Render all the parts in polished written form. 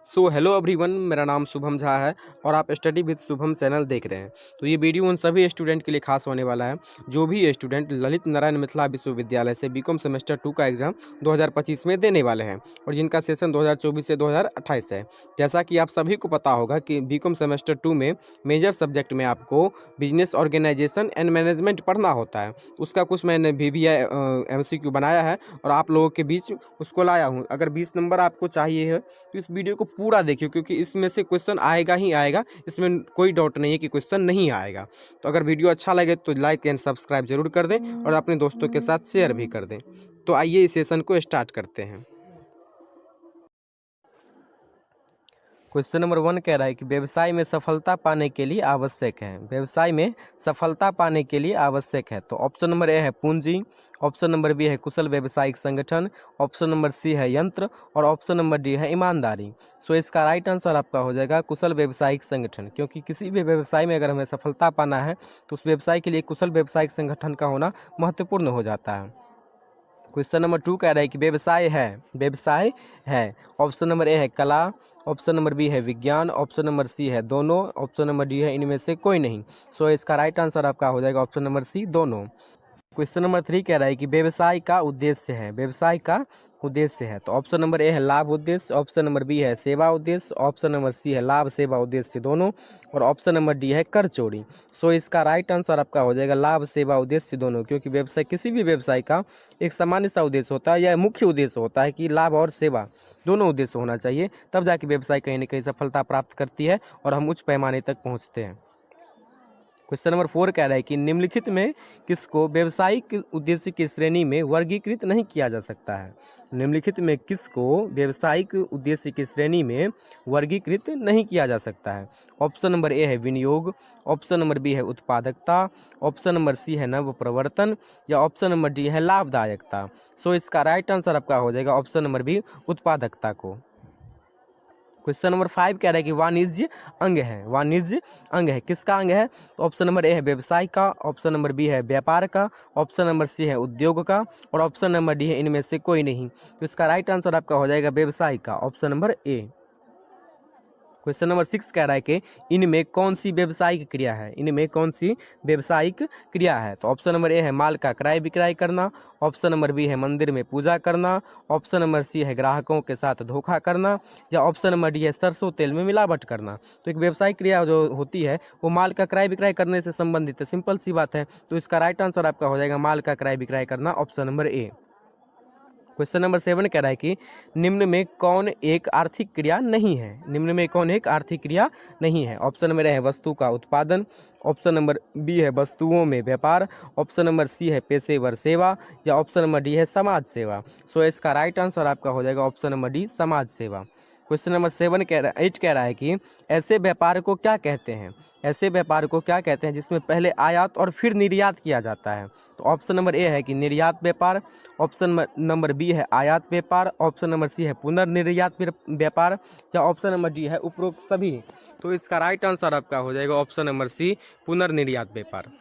So hello everyone, मेरा नाम शुभम झा है और आप स्टडी विद शुभम चैनल देख रहे हैं। तो ये वीडियो उन सभी स्टूडेंट के लिए खास होने वाला है जो भी स्टूडेंट ललित नारायण मिथिला विश्वविद्यालय से बीकॉम सेमेस्टर 2 का एग्ज़ाम 2025 में देने वाले हैं और जिनका सेशन 2024 से 2028 है। जैसा कि आप सभी को पता होगा कि बीकॉम सेमेस्टर 2 में मेजर सब्जेक्ट में आपको बिजनेस ऑर्गेनाइजेशन एंड मैनेजमेंट पढ़ना होता है। उसका कुछ मैंने VBI MCQ बनाया है और आप लोगों के बीच उसको लाया हूँ। अगर 20 नंबर आपको चाहिए है तो इस वीडियो को पूरा देखिए, क्योंकि इसमें से क्वेश्चन आएगा ही आएगा, इसमें कोई डाउट नहीं है कि क्वेश्चन नहीं आएगा। तो अगर वीडियो अच्छा लगे तो लाइक एंड सब्सक्राइब जरूर कर दें और अपने दोस्तों के साथ शेयर भी कर दें। तो आइए इस सेशन को स्टार्ट करते हैं। क्वेश्चन नंबर 1 कह रहा है कि व्यवसाय में सफलता पाने के लिए आवश्यक है। व्यवसाय में सफलता पाने के लिए आवश्यक है। तो ऑप्शन नंबर ए है पूंजी, ऑप्शन नंबर बी है कुशल व्यवसायिक संगठन, ऑप्शन नंबर सी है यंत्र और ऑप्शन नंबर डी है ईमानदारी। सो इसका राइट आंसर आपका हो जाएगा कुशल व्यवसायिक संगठन, क्योंकि किसी भी व्यवसाय में अगर हमें सफलता पाना है तो उस व्यवसाय के लिए कुशल व्यवसायिक संगठन का होना महत्वपूर्ण हो जाता है। क्वेश्चन नंबर 2 कह रहा है कि व्यवसाय है। ऑप्शन नंबर ए है कला, ऑप्शन नंबर बी है विज्ञान, ऑप्शन नंबर सी है दोनों, ऑप्शन नंबर डी है इनमें से कोई नहीं। सो इसका राइट आंसर आपका हो जाएगा ऑप्शन नंबर सी दोनों। क्वेश्चन नंबर 3 कह रहा है कि व्यवसाय का उद्देश्य है। व्यवसाय का उद्देश्य है। तो ऑप्शन नंबर ए है लाभ उद्देश्य, ऑप्शन नंबर बी है सेवा उद्देश्य, ऑप्शन नंबर सी है लाभ सेवा उद्देश्य दोनों और ऑप्शन नंबर डी है कर चोरी। सो इसका राइट आंसर आपका हो जाएगा लाभ सेवा उद्देश्य दोनों, क्योंकि व्यवसाय किसी भी व्यवसाय का एक सामान्य सा उद्देश्य होता है या मुख्य उद्देश्य होता है कि लाभ और सेवा दोनों उद्देश्य होना चाहिए, तब जाके व्यवसाय कहीं ना कहीं सफलता प्राप्त करती है और हम उच्च पैमाने तक पहुँचते हैं। क्वेश्चन नंबर 4 कह रहा है कि निम्नलिखित में किसको व्यवसायिक उद्देश्य की श्रेणी में वर्गीकृत नहीं किया जा सकता है। निम्नलिखित में किसको व्यवसायिक उद्देश्य की श्रेणी में वर्गीकृत नहीं किया जा सकता है। ऑप्शन नंबर ए है विनियोग, ऑप्शन नंबर बी है उत्पादकता, ऑप्शन नंबर सी है नव प्रवर्तन या ऑप्शन नंबर डी है लाभदायकता। सो इसका राइट आंसर आपका हो जाएगा ऑप्शन नंबर बी उत्पादकता को। क्वेश्चन नंबर 5 कह रहा है कि वाणिज्य अंग है। वाणिज्य अंग है, किसका अंग है? तो ऑप्शन नंबर ए है व्यवसाय का, ऑप्शन नंबर बी है व्यापार का, ऑप्शन नंबर सी है उद्योग का और ऑप्शन नंबर डी है इनमें से कोई नहीं। तो इसका राइट आंसर आपका हो जाएगा व्यवसाय का, option number A. Question number 6 कह रहा है कि इनमें कौन सी व्यावसायिक क्रिया है। इनमें कौन सी व्यावसायिक क्रिया है? तो ऑप्शन नंबर ए है माल का क्रय विक्रय करना, ऑप्शन नंबर बी है मंदिर में पूजा करना, ऑप्शन नंबर सी है ग्राहकों के साथ धोखा करना या ऑप्शन नंबर डी है सरसों तेल में मिलावट करना। तो एक व्यवसायिक क्रिया जो होती है वो माल का क्रय विक्रय करने से संबंधित है, सिंपल सी बात है। तो इसका राइट आंसर आपका हो जाएगा माल का क्रय विक्रय करना, option number A. Question number 7 कह रहा है कि निम्न में कौन एक आर्थिक क्रिया नहीं है। निम्न में कौन एक आर्थिक क्रिया नहीं है? ऑप्शन नंबर ए है वस्तु का उत्पादन, ऑप्शन नंबर बी है वस्तुओं में व्यापार, ऑप्शन नंबर सी है पेशेवर सेवा या ऑप्शन नंबर डी है समाज सेवा। सो इसका राइट आंसर आपका हो जाएगा ऑप्शन नंबर डी समाज सेवा। क्वेश्चन नंबर 8 कह रहा है कि ऐसे व्यापार को क्या कहते हैं। ऐसे व्यापार को क्या कहते हैं जिसमें पहले आयात और फिर निर्यात किया जाता है। तो ऑप्शन नंबर ए है कि निर्यात व्यापार, ऑप्शन नंबर बी है आयात व्यापार, ऑप्शन नंबर सी है पुनर्निर्यात व्यापार या ऑप्शन नंबर डी है उपरोक्त सभी। तो इसका राइट आंसर आपका हो जाएगा ऑप्शन नंबर सी पुनर्निर्यात व्यापार।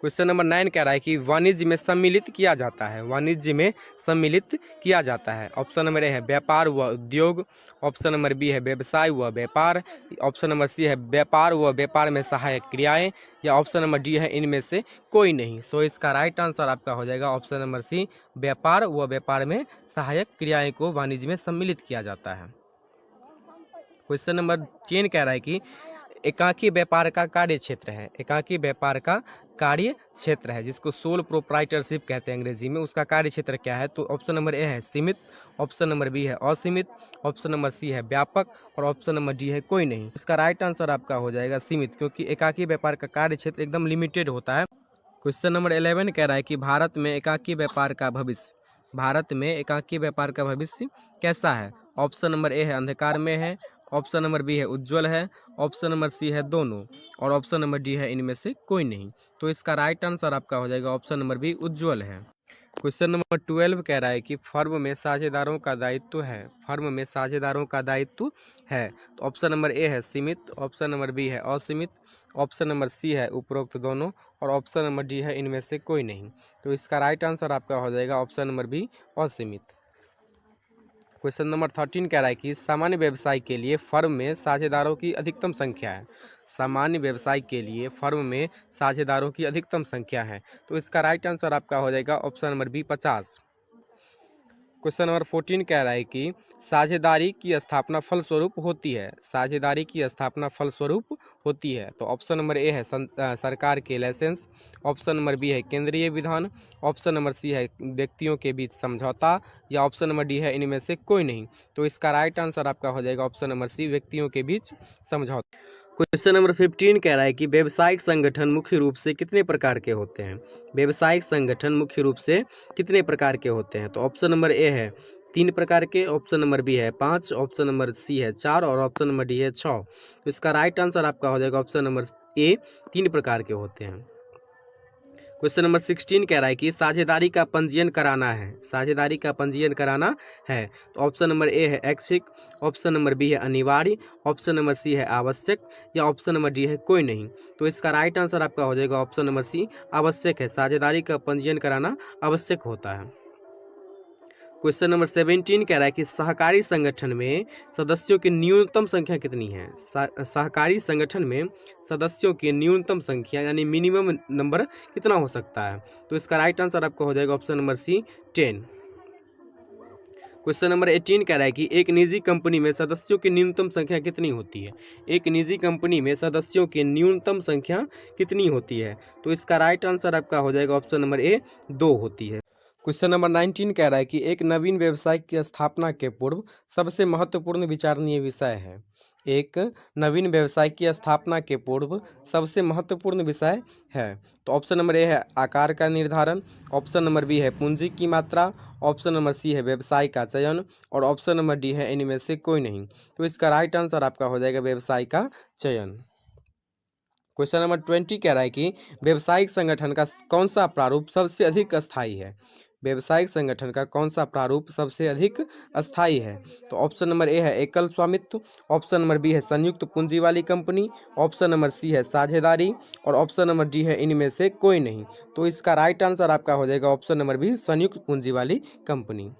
क्वेश्चन नंबर 9 कह रहा है कि वाणिज्य में सम्मिलित किया जाता है। वाणिज्य में सम्मिलित किया जाता है। ऑप्शन नंबर ए है व्यापार व उद्योग, ऑप्शन नंबर बी है व्यवसाय व व्यापार, ऑप्शन नंबर सी है व्यापार व व्यापार में सहायक क्रियाएं या ऑप्शन नंबर डी है इनमें से कोई नहीं। सो इसका राइट आंसर आपका हो जाएगा ऑप्शन नंबर सी व्यापार व व्यापार में सहायक क्रियाएं को वाणिज्य में सम्मिलित किया जाता है। क्वेश्चन नंबर 10 कह रहा है कि एकाकी व्यापार का कार्य क्षेत्र है। एकाकी व्यापार का कार्य क्षेत्र है जिसको सोल प्रोप्राइटरशिप कहते हैं अंग्रेजी में, उसका कार्य क्षेत्र क्या है? तो ऑप्शन नंबर ए है सीमित, ऑप्शन नंबर बी है असीमित, ऑप्शन नंबर सी है व्यापक और ऑप्शन नंबर डी है कोई नहीं। इसका राइट आंसर आपका हो जाएगा सीमित, क्योंकि एकाकी व्यापार का कार्य क्षेत्र एकदम लिमिटेड होता है। क्वेश्चन नंबर 11 कह रहा है कि भारत में एकाकी व्यापार का भविष्य, भारत में एकाकी व्यापार का भविष्य कैसा है? ऑप्शन नंबर ए है अंधकार में है, ऑप्शन नंबर बी है उज्जवल है, ऑप्शन नंबर सी है दोनों और ऑप्शन नंबर डी है इनमें से कोई नहीं। तो इसका राइट आंसर आपका हो जाएगा ऑप्शन नंबर बी उज्जवल है। क्वेश्चन नंबर 12 कह रहा है कि फर्म में साझेदारों का दायित्व है। फर्म में साझेदारों का दायित्व है। तो ऑप्शन नंबर ए है सीमित, ऑप्शन नंबर बी है असीमित, ऑप्शन नंबर सी है उपरोक्त दोनों और ऑप्शन नंबर डी है इनमें से कोई नहीं। तो इसका राइट आंसर आपका हो जाएगा ऑप्शन नंबर बी असीमित। क्वेश्चन नंबर 13 कह रहा है कि सामान्य व्यवसाय के लिए फर्म में साझेदारों की अधिकतम संख्या है। सामान्य व्यवसाय के लिए फर्म में साझेदारों की अधिकतम संख्या है, तो इसका राइट आंसर आपका हो जाएगा option number B 50। Question number 14 कह रहा है कि साझेदारी की स्थापना फलस्वरूप होती है। साझेदारी की स्थापना फलस्वरूप होती है, तो ऑप्शन नंबर ए है सरकार के लाइसेंस, ऑप्शन नंबर बी है केंद्रीय विधान, ऑप्शन नंबर सी है व्यक्तियों के बीच समझौता, या ऑप्शन नंबर डी है इनमें से कोई नहीं। तो इसका राइट आंसर आपका हो जाएगा ऑप्शन नंबर सी, व्यक्तियों के बीच समझौता। क्वेश्चन नंबर 15 कह रहा है कि व्यावसायिक संगठन मुख्य रूप से कितने प्रकार के होते हैं। व्यावसायिक संगठन मुख्य रूप से कितने प्रकार के होते हैं, तो ऑप्शन नंबर ए है 3 प्रकार के, ऑप्शन नंबर बी है 5, ऑप्शन नंबर सी है 4 और ऑप्शन नंबर डी है 6। तो इसका राइट आंसर आपका हो जाएगा ऑप्शन नंबर ए, 3 प्रकार के होते हैं। क्वेश्चन नंबर 16 कह रहा है कि साझेदारी का पंजीयन कराना है। साझेदारी का पंजीयन कराना है, तो ऑप्शन नंबर ए है ऐच्छिक, ऑप्शन नंबर बी है अनिवार्य, ऑप्शन नंबर सी है आवश्यक, या ऑप्शन नंबर डी है कोई नहीं। तो इसका राइट आंसर आपका हो जाएगा ऑप्शन नंबर सी, आवश्यक है। साझेदारी का पंजीयन कराना आवश्यक होता है। क्वेश्चन नंबर 17 कह रहा है कि सहकारी संगठन में सदस्यों की न्यूनतम संख्या कितनी है। सहकारी संगठन में सदस्यों की न्यूनतम संख्या यानी मिनिमम नंबर कितना हो सकता है, तो इसका राइट आंसर आपको हो जाएगा option number C 10। Question number 18 कह रहा है कि एक निजी कंपनी में सदस्यों की न्यूनतम संख्या कितनी होती है। एक निजी कंपनी में सदस्यों की न्यूनतम संख्या कितनी होती है, तो इसका राइट आंसर आपका हो जाएगा ऑप्शन नंबर ए 2 होती है। क्वेश्चन नंबर 19 कह रहा है कि एक नवीन व्यवसाय की स्थापना के पूर्व सबसे महत्वपूर्ण विचारणीय विषय है। एक नवीन व्यवसाय की स्थापना के पूर्व सबसे महत्वपूर्ण विषय है, तो ऑप्शन नंबर ए है आकार का निर्धारण, ऑप्शन नंबर बी है पूंजी की मात्रा, ऑप्शन नंबर सी है व्यवसाय का चयन और ऑप्शन नंबर डी है इनमें से कोई नहीं। तो इसका राइट आंसर आपका हो जाएगा व्यवसाय का चयन। क्वेश्चन नंबर 20 कह रहा है कि व्यावसायिक संगठन का कौन सा प्रारूप सबसे अधिक अस्थायी है। व्यावसायिक संगठन का कौन सा प्रारूप सबसे अधिक अस्थायी है, तो ऑप्शन नंबर ए है एकल स्वामित्व, ऑप्शन नंबर बी है संयुक्त पूंजी वाली कंपनी, ऑप्शन नंबर सी है साझेदारी और ऑप्शन नंबर डी है इनमें से कोई नहीं। तो इसका राइट आंसर आपका हो जाएगा ऑप्शन नंबर बी, संयुक्त पूंजी वाली कंपनी।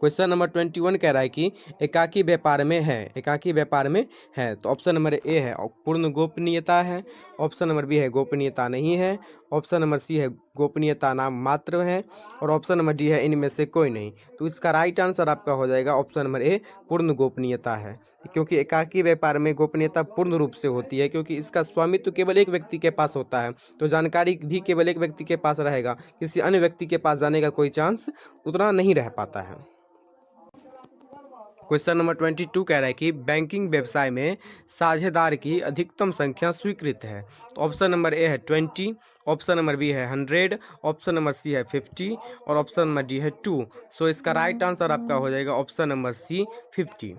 क्वेश्चन नंबर 21 कह रहा है कि एकाकी व्यापार में है। एकाकी व्यापार में है, तो ऑप्शन नंबर ए है पूर्ण गोपनीयता है, ऑप्शन नंबर बी है गोपनीयता नहीं है, ऑप्शन नंबर सी है गोपनीयता नाम मात्र है और ऑप्शन नंबर डी है इनमें से कोई नहीं। तो इसका राइट आंसर आपका हो जाएगा ऑप्शन नंबर ए, पूर्ण गोपनीयता है। क्योंकि एकाकी व्यापार में गोपनीयता पूर्ण रूप से होती है, क्योंकि इसका स्वामित्व केवल एक व्यक्ति के पास होता है, तो जानकारी भी केवल एक व्यक्ति के पास रहेगा, किसी अन्य व्यक्ति के पास जाने का कोई चांस उतना नहीं रह पाता है। क्वेश्चन नंबर 22 कह रहा है कि बैंकिंग व्यवसाय में साझेदार की अधिकतम संख्या स्वीकृत है, तो ऑप्शन नंबर ए है 20, ऑप्शन नंबर बी है 100, ऑप्शन नंबर सी है 50 और ऑप्शन नंबर डी है 2। सो इसका राइट आंसर आपका हो जाएगा option number C 50।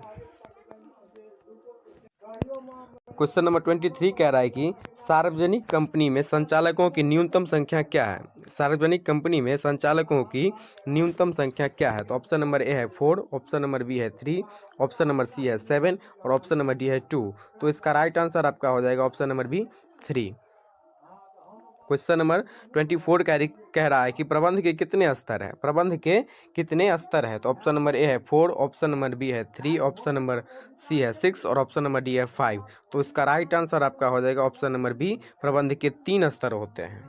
Question number 23 कह रहा है कि सार्वजनिक कंपनी में संचालकों की न्यूनतम संख्या क्या है। सार्वजनिक कंपनी में संचालकों की न्यूनतम संख्या क्या है, तो ऑप्शन नंबर ए है 4, ऑप्शन नंबर बी है 3, ऑप्शन नंबर सी है 7 और ऑप्शन नंबर डी है 2। तो इसका राइट आंसर आपका हो जाएगा option number B 3। Question number 24 कह रहा है कि प्रबंध के कितने स्तर हैं। प्रबंध के कितने स्तर हैं, तो ऑप्शन नंबर ए है 4, ऑप्शन नंबर बी है 3, ऑप्शन नंबर सी है 6 और ऑप्शन नंबर डी है 5। तो इसका राइट आंसर आपका हो जाएगा ऑप्शन नंबर बी, प्रबंध के 3 स्तर होते हैं।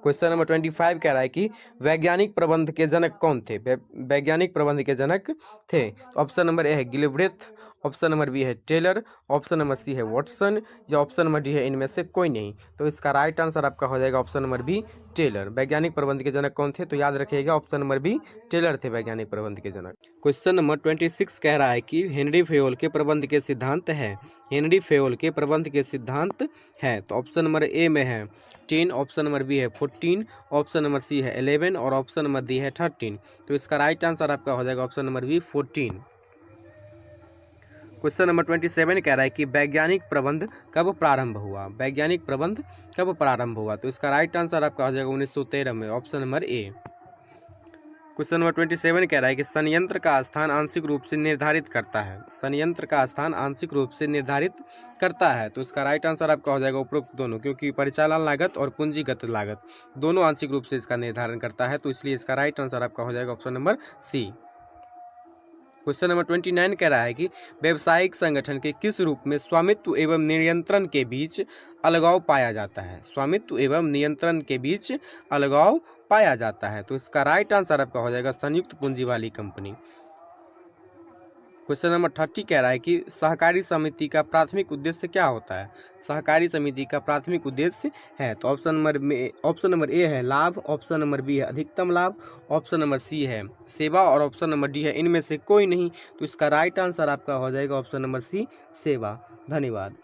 क्वेश्चन नंबर 25 कह रहा है कि वैज्ञानिक प्रबंध के जनक कौन थे। वैज्ञानिक प्रबंध के जनक थे, तो ऑप्शन नंबर ए है गिलब्रेथ, ऑप्शन नंबर बी है टेलर, ऑप्शन नंबर सी है वॉटसन या ऑप्शन नंबर डी है इनमें से कोई नहीं। तो इसका राइट आंसर आपका हो जाएगा ऑप्शन नंबर बी, टेलर। वैज्ञानिक प्रबंध के जनक कौन थे, तो याद रखिएगा ऑप्शन नंबर बी, टेलर थे वैज्ञानिक प्रबंध के जनक। क्वेश्चन नंबर 26 कह रहा है कि हेनरी फेयोल के प्रबंध के सिद्धांत है। हेनरी फेयोल के प्रबंध के सिद्धांत है, तो ऑप्शन नंबर ए में है 10, ऑप्शन नंबर बी है 14, ऑप्शन नंबर सी है 11 और ऑप्शन नंबर डी है 13। तो इसका राइट आंसर आपका हो जाएगा option number B 14। Question number 27 कह रहा है कि वैज्ञानिक प्रबंध कब प्रारंभ हुआ। वैज्ञानिक प्रबंध कब प्रारंभ हुआ, तो इसका राइट आंसर आपका हो जाएगा 1913 में, option number A. Question number 27 कह रहा है कि संयंत्र का स्थान आंशिक रूप से निर्धारित करता है। संयंत्र का स्थान आंशिक रूप से निर्धारित करता है, तो इसका राइट आंसर आपका हो जाएगा उपरोक्त दोनों, क्योंकि परिचालन लागत और पूंजीगत लागत दोनों आंशिक रूप से इसका निर्धारण करता है, तो इसलिए इसका राइट आंसर आपका हो जाएगा option number C. Question number 29 कह रहा है कि व्यावसायिक संगठन के किस रूप में स्वामित्व एवं नियंत्रण के बीच अलगाव पाया जाता है। स्वामित्व एवं नियंत्रण के बीच अलगाव पाया जाता है। तो इसका राइट आंसर आपका हो जाएगा संयुक्त पूंजी वाली कंपनी। क्वेश्चन नंबर 30 कह रहा है कि सहकारी समिति का प्राथमिक उद्देश्य क्या होता है। सहकारी समिति का प्राथमिक उद्देश्य है, तो ऑप्शन नंबर ए है लाभ, ऑप्शन नंबर बी है अधिकतम लाभ, ऑप्शन नंबर सी है सेवा और ऑप्शन नंबर डी है इनमें से कोई नहीं। तो इसका राइट आंसर आपका हो जाएगा ऑप्शन नंबर सी सेवा। धन्यवाद।